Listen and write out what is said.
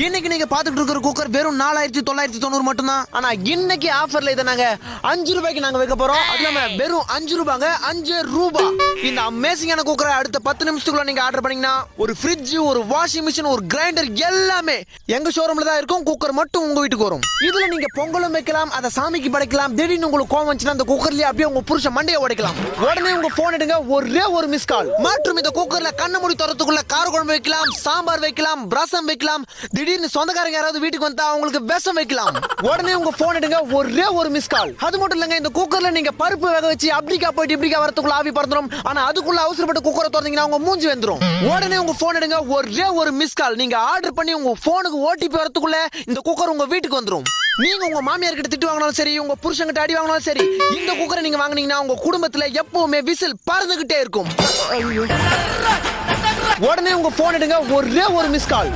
இன்னைக்கு நீங்க பாத்துட்டு இருக்கிற குக்கர் வெறும் 4990 மட்டும் தான். ஆனா இன்னைக்கு ஆஃபர்ல இதை நாங்க 5 ரூபாய்க்கு நாங்க வைக்க போறோம். அது இல்லாம வெறும் 5 ரூபாங்க, 5 ரூபாய். இந்த அமேசிங்கான குக்கரை அடுத்த 10 நிமிஷத்துக்குள்ள நீங்க ஆர்டர் பண்ணீங்கன்னா ஒரு ஃப்ரிட்ஜ், ஒரு வாஷிங் மிஷின், ஒரு கிரைண்டர் எல்லாமே எங்க ஷோரூம்ல தான் இருக்கும். குக்கர் மட்டும் உங்க வீட்டுக்கு வரும். இதுல நீங்க பொங்கலும் வைக்கலாம், அதை சாமிக்கு படைக்கலாம். திடீர்னு உங்களுக்கு கோவம் வந்துச்சுன்னா அந்த குக்கர்லயே அப்படியே உங்க புருஷ மண்டையை உடைக்கலாம். உடனே உங்க போன் எடுங்க, ஒரே ஒரு மிஸ் கால். மற்றும் இந்த குக்கர்ல கண்ண மூடி தரத்துக்குள்ள கார குழம்பு வைக்கலாம், சாம்பார் வைக்கலாம், ரசம் வைக்கலாம். திடீர்னு சொந்தக்காரங்க யாராவது வீட்டுக்கு வந்தா அவங்களுக்கு விஷம் வைக்கலாம். உடனே உங்க போன் எடுங்க, ஒரே ஒரு மிஸ் கால். அது மட்டும் இல்லங்க, இந்த குக்கர்ல நீங்க பருப்பு வேக வச்சு அப்படிக்கா போயிட்டு இப்படிக்கா வரதுக்குள்ள ஆவி பறந்துரும். ஆனா அதுக்குள்ள அவசரப்பட்டு குக்கரை திறந்தீங்கன்னா உங்க மூஞ்சி வந்துரும். உடனே உங்க போன் எடுங்க, ஒரே ஒரு மிஸ் கால். நீங்க ஆர்டர் பண்ணி உங்க போனுக்கு ஓடிபி வரதுக்குள்ள இந்த குக்கர் உங்க வீட்டுக்கு வந்துரும். நீங்க உங்க மாமியார் கிட்ட திட்டு வாங்கினாலும் சரி, உங்க புருஷன் அடி வாங்கினாலும் சரி, இந்த குக்கரை நீங்க வாங்குனீங்கன்னா உங்க குடும்பத்துல எப்பவுமே விசில் பறந்துகிட்டே இருக்கும். உடனே உங்க போன் எடுங்க, ஒரே ஒரு மிஸ் கால்.